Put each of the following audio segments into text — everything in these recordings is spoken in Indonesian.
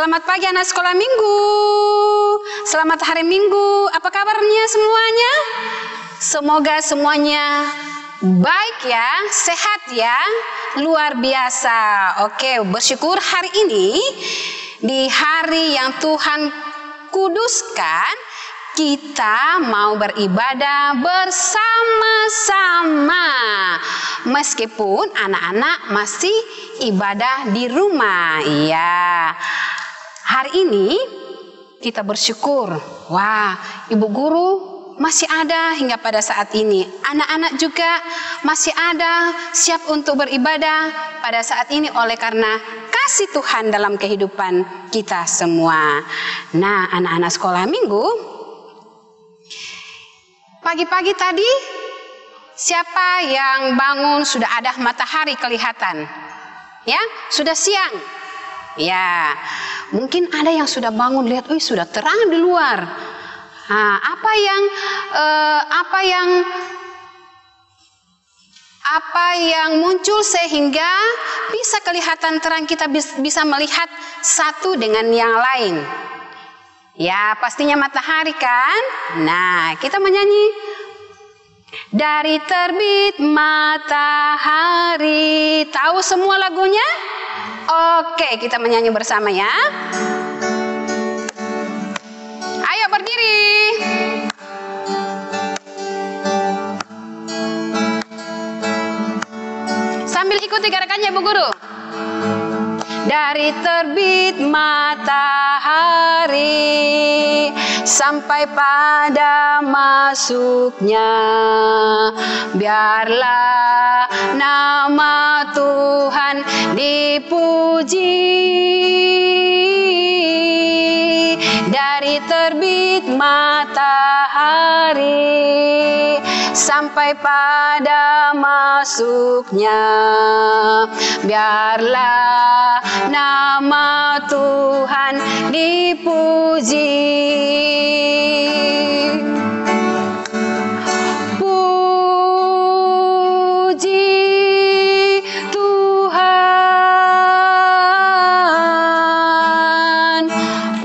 Selamat pagi anak sekolah minggu. Selamat hari minggu. Apa kabarnya semuanya? Semoga semuanya baik ya, sehat ya, luar biasa. Oke, bersyukur hari ini di hari yang Tuhan kuduskan, kita mau beribadah bersama-sama. Meskipun anak-anak masih ibadah di rumah. Iya. Hari ini kita bersyukur. Wah, Ibu Guru masih ada hingga pada saat ini. Anak-anak juga masih ada siap untuk beribadah pada saat ini oleh karena kasih Tuhan dalam kehidupan kita semua. Nah, anak-anak sekolah minggu, pagi-pagi tadi siapa yang bangun sudah ada matahari kelihatan? Ya, sudah siang. Ya, mungkin ada yang sudah bangun lihat, sudah terang di luar. Nah, apa yang muncul sehingga bisa kelihatan terang, kita bisa melihat satu dengan yang lain. Ya, pastinya matahari kan? Nah, kita menyanyi. Dari terbit matahari. Tahu semua lagunya? Oke, kita menyanyi bersama ya. Ayo berdiri. Sambil ikuti gerakannya Bu Guru. Dari terbit matahari sampai pada masuknya, biarlah nama Tuhan dipuji. Dari terbit matahari sampai pada masuknya, biarlah nama Tuhan dipuji. Puji Tuhan,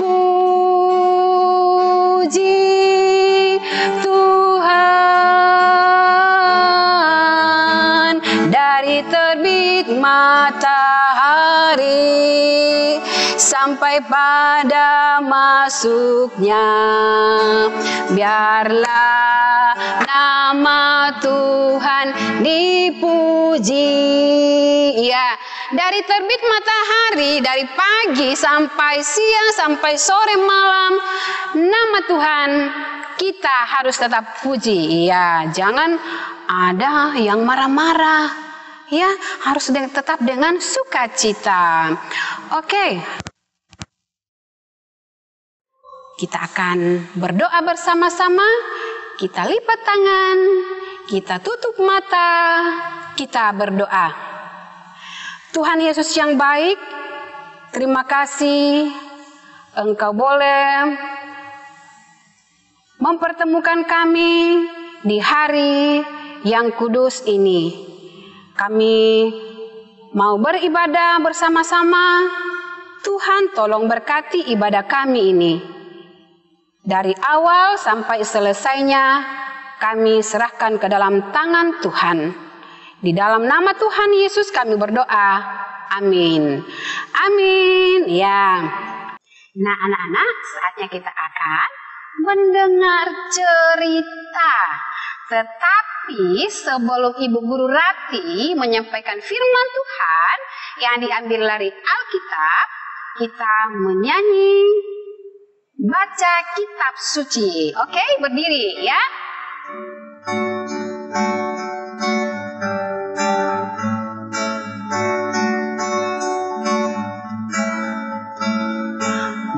puji Tuhan. Dari terbit matahari sampai pada masuknya, biarlah nama Tuhan dipuji. Ya, dari terbit matahari, dari pagi sampai siang, sampai sore malam, nama Tuhan kita harus tetap puji. Ya, jangan ada yang marah-marah. Ya, harus tetap dengan sukacita. Oke. Kita akan berdoa bersama-sama. Kita lipat tangan, kita tutup mata, kita berdoa. Tuhan Yesus yang baik, terima kasih Engkau boleh mempertemukan kami di hari yang kudus ini. Kami mau beribadah bersama-sama. Tuhan tolong berkati ibadah kami ini. Dari awal sampai selesainya kami serahkan ke dalam tangan Tuhan. Di dalam nama Tuhan Yesus kami berdoa. Amin. Amin. Ya. Nah, anak-anak, saatnya kita akan mendengar cerita. Tetapi sebelum Ibu Guru Rati menyampaikan firman Tuhan yang diambil dari Alkitab, kita menyanyi baca kitab suci. Oke, berdiri ya.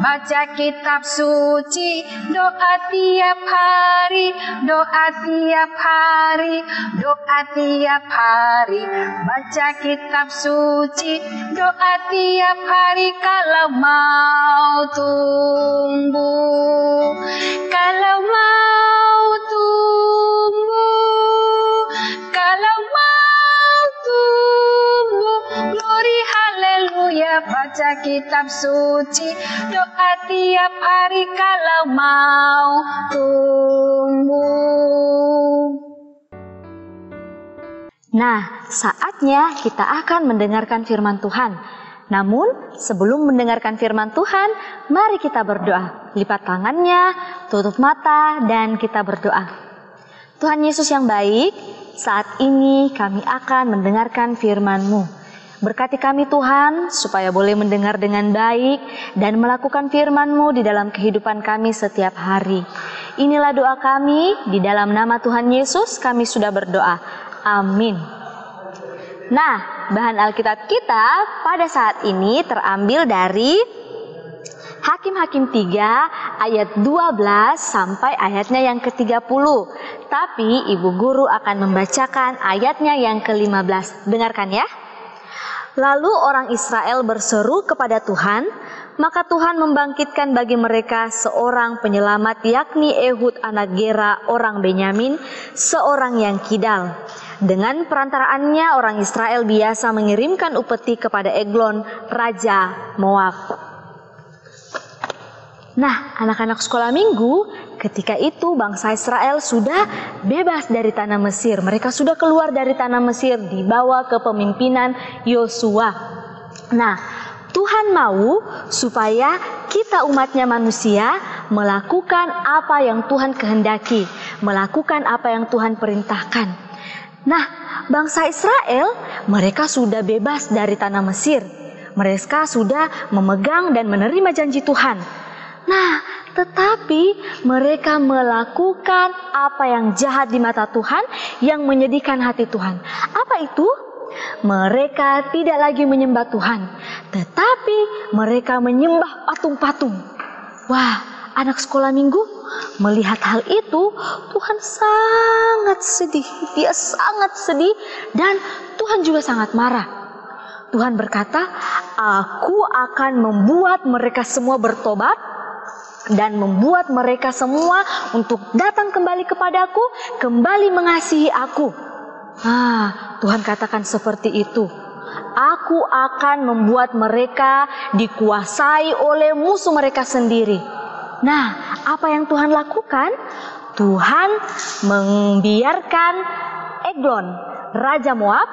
Baca kitab suci, doa tiap hari, doa tiap hari, doa tiap hari. Baca kitab suci, doa tiap hari kalau mau tumbuh. Kalau mau tumbuh, kalau mau tumbuh. Glory haleluya, baca kitab kitab suci, doa tiap hari kalau mau tumbuh. Nah, saatnya kita akan mendengarkan firman Tuhan. Namun, sebelum mendengarkan firman Tuhan, mari kita berdoa. Lipat tangannya, tutup mata, dan kita berdoa. Tuhan Yesus yang baik, saat ini kami akan mendengarkan firman-Mu. Berkati kami Tuhan, supaya boleh mendengar dengan baik dan melakukan firman-Mu di dalam kehidupan kami setiap hari. Inilah doa kami, di dalam nama Tuhan Yesus kami sudah berdoa. Amin. Nah, bahan Alkitab kita pada saat ini terambil dari Hakim-Hakim 3 ayat 12 sampai ayatnya yang ke-30. Tapi Ibu Guru akan membacakan ayatnya yang ke-15. Dengarkan ya. Lalu orang Israel berseru kepada Tuhan, maka Tuhan membangkitkan bagi mereka seorang penyelamat, yakni Ehud anak Gera orang Benyamin, seorang yang kidal. Dengan perantaraannya orang Israel biasa mengirimkan upeti kepada Eglon, raja Moab. Nah, anak-anak sekolah minggu, ketika itu bangsa Israel sudah bebas dari tanah Mesir. Mereka sudah keluar dari tanah Mesir, dibawa ke pemimpinan Yosua. Nah, Tuhan mau supaya kita umatnya manusia melakukan apa yang Tuhan kehendaki, melakukan apa yang Tuhan perintahkan. Nah, bangsa Israel, mereka sudah bebas dari tanah Mesir. Mereka sudah memegang dan menerima janji Tuhan. Nah, tetapi mereka melakukan apa yang jahat di mata Tuhan, yang menyedihkan hati Tuhan. Apa itu? Mereka tidak lagi menyembah Tuhan, tetapi mereka menyembah patung-patung. Wah, anak sekolah minggu, melihat hal itu, Tuhan sangat sedih. Dia sangat sedih dan Tuhan juga sangat marah. Tuhan berkata, aku akan membuat mereka semua bertobat dan membuat mereka semua untuk datang kembali kepadaku, kembali mengasihi aku. Tuhan katakan seperti itu. Aku akan membuat mereka dikuasai oleh musuh mereka sendiri. Nah, apa yang Tuhan lakukan? Tuhan membiarkan Eglon, raja Moab,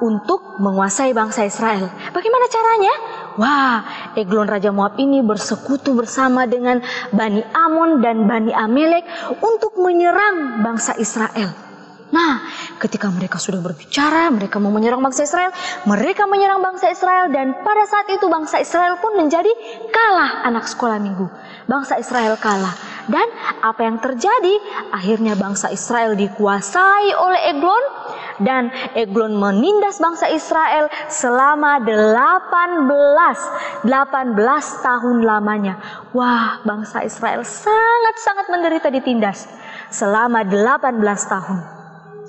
untuk menguasai bangsa Israel. Bagaimana caranya? Wah, Eglon raja Moab ini bersekutu bersama dengan Bani Amon dan Bani Amalek untuk menyerang bangsa Israel. Nah, ketika mereka sudah berbicara, mereka mau menyerang bangsa Israel, mereka menyerang bangsa Israel, dan pada saat itu bangsa Israel pun menjadi kalah. Anak sekolah minggu, bangsa Israel kalah. Dan apa yang terjadi? Akhirnya bangsa Israel dikuasai oleh Eglon, dan Eglon menindas bangsa Israel selama 18 tahun lamanya. Wah, bangsa Israel sangat-sangat menderita ditindas selama 18 tahun.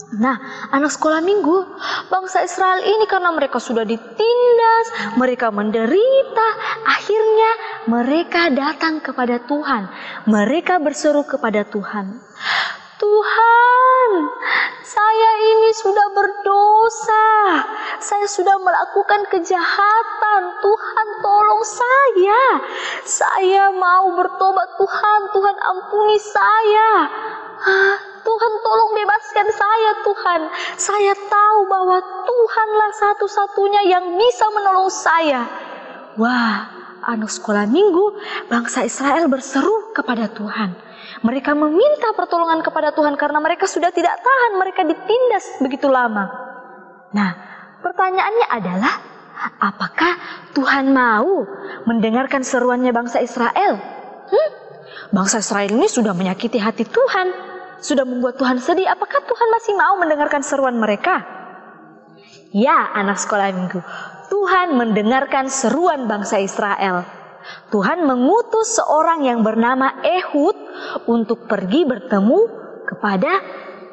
Nah, anak sekolah minggu, bangsa Israel ini karena mereka sudah ditindas, mereka menderita, akhirnya mereka datang kepada Tuhan. Mereka berseru kepada Tuhan, Tuhan, saya ini sudah berdosa, saya sudah melakukan kejahatan, Tuhan tolong saya mau bertobat Tuhan, Tuhan ampuni saya. Tuhan tolong bebaskan saya Tuhan. Saya tahu bahwa Tuhanlah satu-satunya yang bisa menolong saya. Wah, anak sekolah minggu, bangsa Israel berseru kepada Tuhan. Mereka meminta pertolongan kepada Tuhan karena mereka sudah tidak tahan, mereka ditindas begitu lama. Nah, pertanyaannya adalah, apakah Tuhan mau mendengarkan seruannya bangsa Israel? Bangsa Israel ini sudah menyakiti hati Tuhan, sudah membuat Tuhan sedih. Apakah Tuhan masih mau mendengarkan seruan mereka? Ya, anak sekolah minggu, Tuhan mendengarkan seruan bangsa Israel. Tuhan mengutus seorang yang bernama Ehud untuk pergi bertemu kepada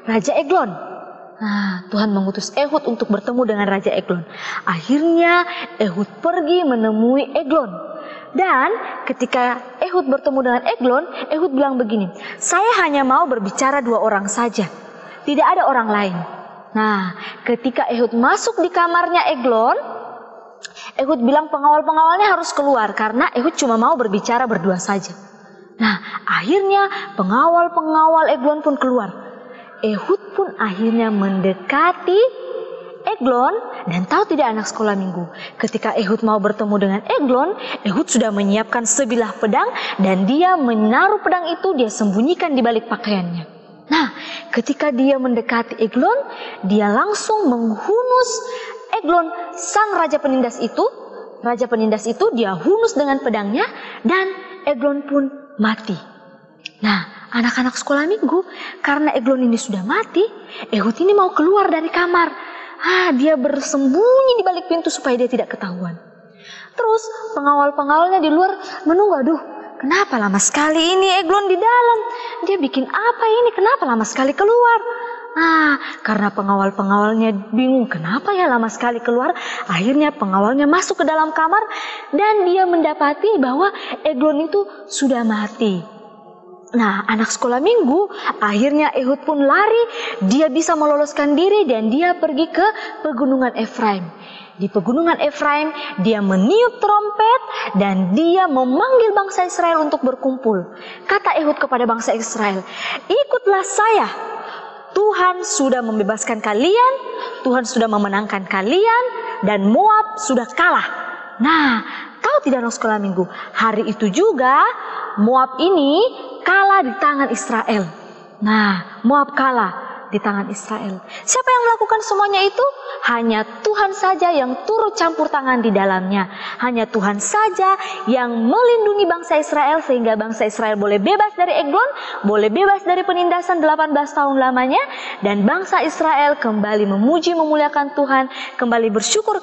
Raja Eglon. Nah, Tuhan mengutus Ehud untuk bertemu dengan Raja Eglon. Akhirnya Ehud pergi menemui Eglon. Dan ketika Ehud bertemu dengan Eglon, Ehud bilang begini, saya hanya mau berbicara 2 orang saja, tidak ada orang lain. Nah, ketika Ehud masuk di kamarnya Eglon, Ehud bilang pengawal-pengawalnya harus keluar karena Ehud cuma mau berbicara berdua saja. Nah, akhirnya pengawal-pengawal Eglon pun keluar. Ehud pun akhirnya mendekati Eglon, dan tahu tidak anak sekolah minggu, ketika Ehud mau bertemu dengan Eglon, Ehud sudah menyiapkan sebilah pedang dan dia menaruh pedang itu, dia sembunyikan di balik pakaiannya. Nah, ketika dia mendekati Eglon, dia langsung menghunus Eglon, sang raja penindas itu. Raja penindas itu dia hunus dengan pedangnya dan Eglon pun mati. Nah, anak-anak sekolah minggu, karena Eglon ini sudah mati, Ehud ini mau keluar dari kamar. Dia bersembunyi di balik pintu supaya dia tidak ketahuan. Terus pengawal-pengawalnya di luar menunggu, aduh, kenapa lama sekali ini Eglon di dalam? Dia bikin apa ini? Kenapa lama sekali keluar? Karena pengawal-pengawalnya bingung kenapa ya lama sekali keluar. Akhirnya pengawalnya masuk ke dalam kamar dan dia mendapati bahwa Eglon itu sudah mati. Nah, anak sekolah minggu, akhirnya Ehud pun lari, dia bisa meloloskan diri dan dia pergi ke pegunungan Efraim. Di pegunungan Efraim, dia meniup trompet dan dia memanggil bangsa Israel untuk berkumpul. Kata Ehud kepada bangsa Israel, ikutlah saya. Tuhan sudah membebaskan kalian, Tuhan sudah memenangkan kalian, dan Moab sudah kalah. Nah, tahu tidak anak sekolah minggu, hari itu juga Moab ini kalah di tangan Israel. Nah, Moab kalah di tangan Israel. Siapa yang melakukan semuanya itu? Hanya Tuhan saja yang turut campur tangan di dalamnya. Hanya Tuhan saja yang melindungi bangsa Israel sehingga bangsa Israel boleh bebas dari Eglon, boleh bebas dari penindasan 18 tahun lamanya, dan bangsa Israel kembali memuji memuliakan Tuhan, kembali bersyukur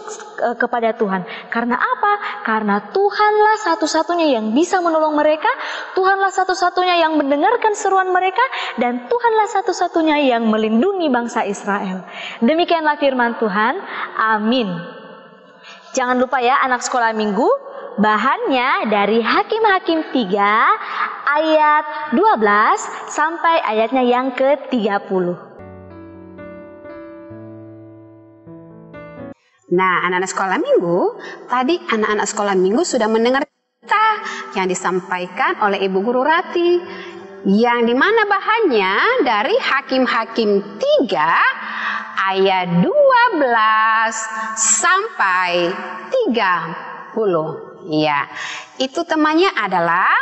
kepada Tuhan. Karena apa? Karena Tuhanlah satu-satunya yang bisa menolong mereka, Tuhanlah satu-satunya yang mendengarkan seruan mereka, dan Tuhanlah satu-satunya yang melindungi bangsa Israel. Demikianlah firman Tuhan. Amin. Jangan lupa ya anak sekolah minggu, bahannya dari Hakim-Hakim 3 ayat 12 sampai ayatnya yang ke-30. Nah, anak-anak sekolah minggu, tadi anak-anak sekolah minggu sudah mendengar cerita yang disampaikan oleh Ibu Guru Rati, yang dimana bahannya dari Hakim-Hakim 3 ayat 12 sampai 30. Ya, itu temanya adalah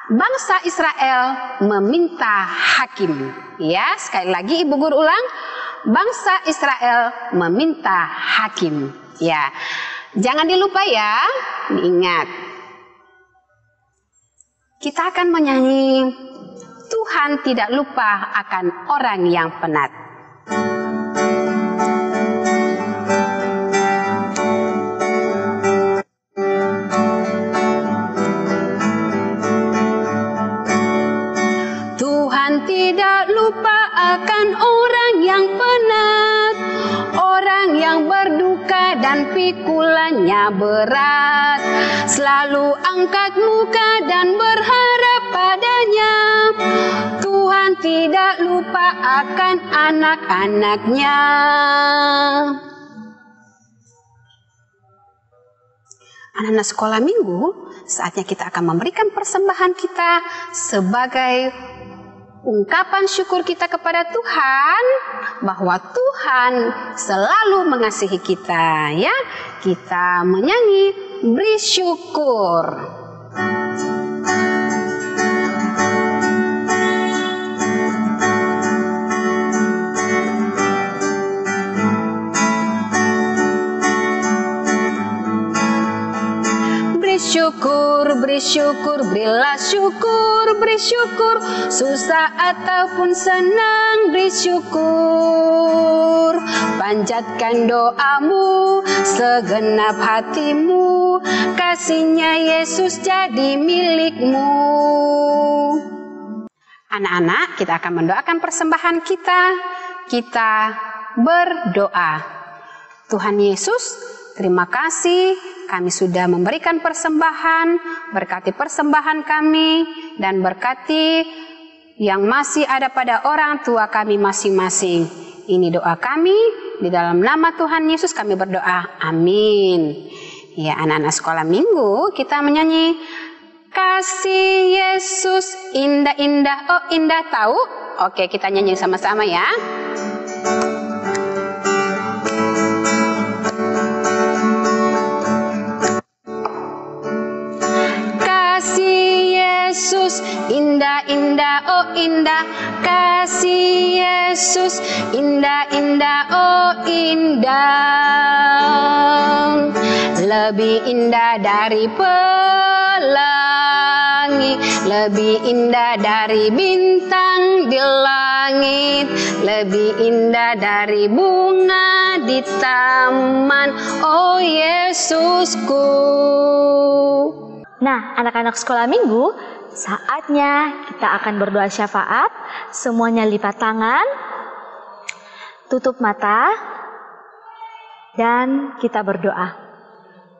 bangsa Israel meminta hakim. Ya, sekali lagi Ibu Guru ulang, bangsa Israel meminta hakim. Ya, jangan dilupa ya, diingat. Kita akan menyanyi Tuhan tidak lupa akan orang yang penat. Tuhan tidak lupa akan orang yang penat, orang yang berduka dan pikulannya berat. Selalu angkat muka dan berharap padanya. Tuhan tidak lupa akan anak-anaknya. Anak-anak sekolah minggu, saatnya kita akan memberikan persembahan kita sebagai ungkapan syukur kita kepada Tuhan bahwa Tuhan selalu mengasihi kita, ya. Kita menyanyi beri syukur. Beri syukur, berilah syukur, beri syukur, susah ataupun senang, beri syukur. Panjatkan doamu, segenap hatimu, kasihnya Yesus jadi milikmu. Anak-anak, kita akan mendoakan persembahan kita. Kita berdoa. Tuhan Yesus, terima kasih kami sudah memberikan persembahan, berkati persembahan kami, dan berkati yang masih ada pada orang tua kami masing-masing. Ini doa kami, di dalam nama Tuhan Yesus kami berdoa. Amin. Ya, anak-anak sekolah minggu, kita menyanyi kasih Yesus indah-indah, oh indah tahu. Oke, kita nyanyi sama-sama ya. Kasih Yesus indah-indah, oh indah. Kasih Yesus indah-indah, oh indah. Lebih indah dari pelangi, lebih indah dari bintang di langit, lebih indah dari bunga di taman, oh Yesusku. Nah, anak-anak sekolah minggu, saatnya kita akan berdoa syafaat. Semuanya lipat tangan, tutup mata, dan kita berdoa.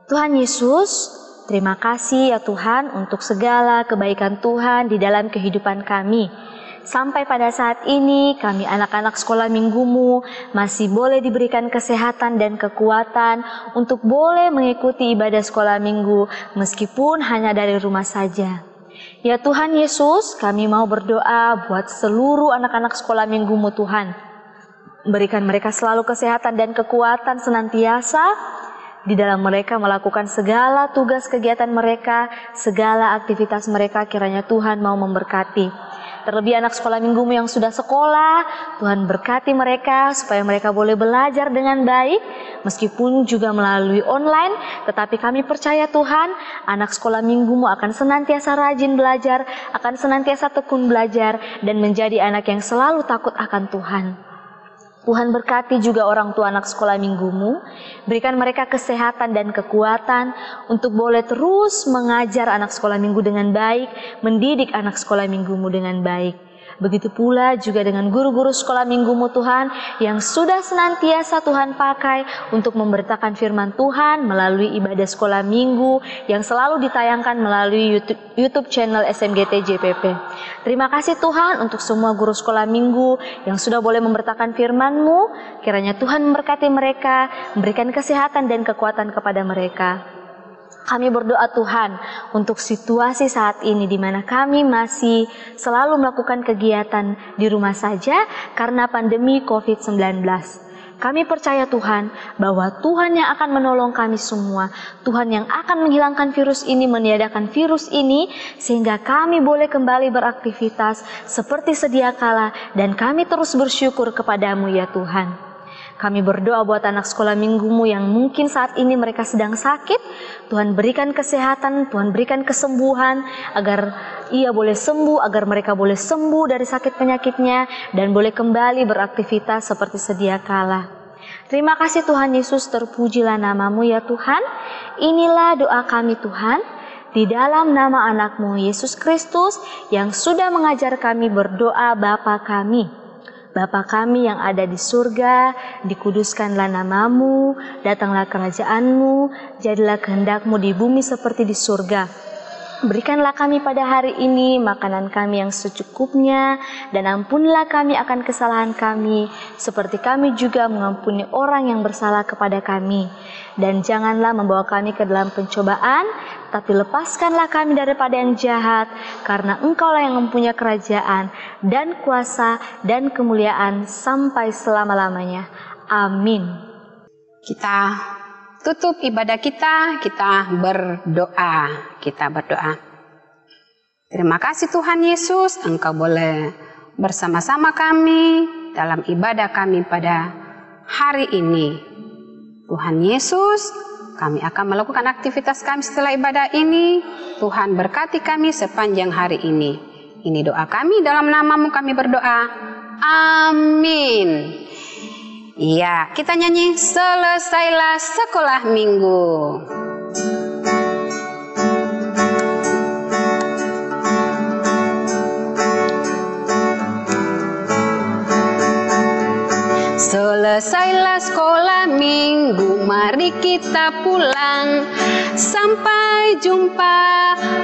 Tuhan Yesus, terima kasih ya Tuhan untuk segala kebaikan Tuhan di dalam kehidupan kami. Sampai pada saat ini kami anak-anak sekolah minggumu masih boleh diberikan kesehatan dan kekuatan untuk boleh mengikuti ibadah sekolah minggu meskipun hanya dari rumah saja. Ya Tuhan Yesus, kami mau berdoa buat seluruh anak-anak sekolah minggumu Tuhan. Berikan mereka selalu kesehatan dan kekuatan senantiasa di dalam mereka melakukan segala tugas kegiatan mereka, segala aktivitas mereka, kiranya Tuhan mau memberkati. Terlebih anak sekolah minggumu yang sudah sekolah, Tuhan berkati mereka supaya mereka boleh belajar dengan baik, meskipun juga melalui online, tetapi kami percaya Tuhan, anak sekolah minggumu akan senantiasa rajin belajar, akan senantiasa tekun belajar, dan menjadi anak yang selalu takut akan Tuhan. Tuhan berkati juga orang tua anak sekolah minggumu, berikan mereka kesehatan dan kekuatan untuk boleh terus mengajar anak sekolah minggu dengan baik, mendidik anak sekolah minggumu dengan baik. Begitu pula juga dengan guru-guru sekolah minggumu Tuhan yang sudah senantiasa Tuhan pakai untuk memberitakan firman Tuhan melalui ibadah sekolah minggu yang selalu ditayangkan melalui YouTube channel SMGT JPP. Terima kasih Tuhan untuk semua guru sekolah minggu yang sudah boleh memberitakan firman-Mu. Kiranya Tuhan memberkati mereka, memberikan kesehatan dan kekuatan kepada mereka. Kami berdoa Tuhan untuk situasi saat ini di mana kami masih selalu melakukan kegiatan di rumah saja karena pandemi COVID-19. Kami percaya Tuhan bahwa Tuhan yang akan menolong kami semua, Tuhan yang akan menghilangkan virus ini, meniadakan virus ini, sehingga kami boleh kembali beraktivitas seperti sedia kala dan kami terus bersyukur kepadamu ya Tuhan. Kami berdoa buat anak sekolah minggumu yang mungkin saat ini mereka sedang sakit. Tuhan berikan kesehatan, Tuhan berikan kesembuhan agar ia boleh sembuh, agar mereka boleh sembuh dari sakit penyakitnya dan boleh kembali beraktivitas seperti sedia kala. Terima kasih Tuhan Yesus, terpujilah namamu ya Tuhan. Inilah doa kami Tuhan, di dalam nama anak-Mu Yesus Kristus yang sudah mengajar kami berdoa Bapa kami. Bapa kami yang ada di surga, dikuduskanlah namamu, datanglah kerajaan-Mu, jadilah kehendak-Mu di bumi seperti di surga. Berikanlah kami pada hari ini makanan kami yang secukupnya, dan ampunilah kami akan kesalahan kami, seperti kami juga mengampuni orang yang bersalah kepada kami. Dan janganlah membawa kami ke dalam pencobaan, tapi lepaskanlah kami daripada yang jahat, karena Engkaulah yang mempunyai kerajaan, dan kuasa, dan kemuliaan sampai selama-lamanya. Amin. Kita tutup ibadah kita berdoa. Kita berdoa. Terima kasih Tuhan Yesus, Engkau boleh bersama-sama kami dalam ibadah kami pada hari ini. Tuhan Yesus, kami akan melakukan aktivitas kami setelah ibadah ini. Tuhan berkati kami sepanjang hari ini. Ini doa kami, dalam namamu kami berdoa. Amin. Iya, kita nyanyi selesailah sekolah minggu. Selesailah sekolah minggu, mari kita pulang. Sampai jumpa,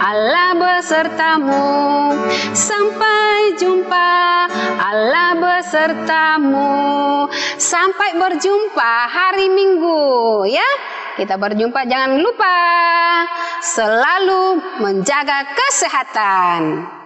Allah besertamu. Sampai jumpa, Allah besertamu. Sampai berjumpa hari Minggu, ya. Kita berjumpa, jangan lupa selalu menjaga kesehatan.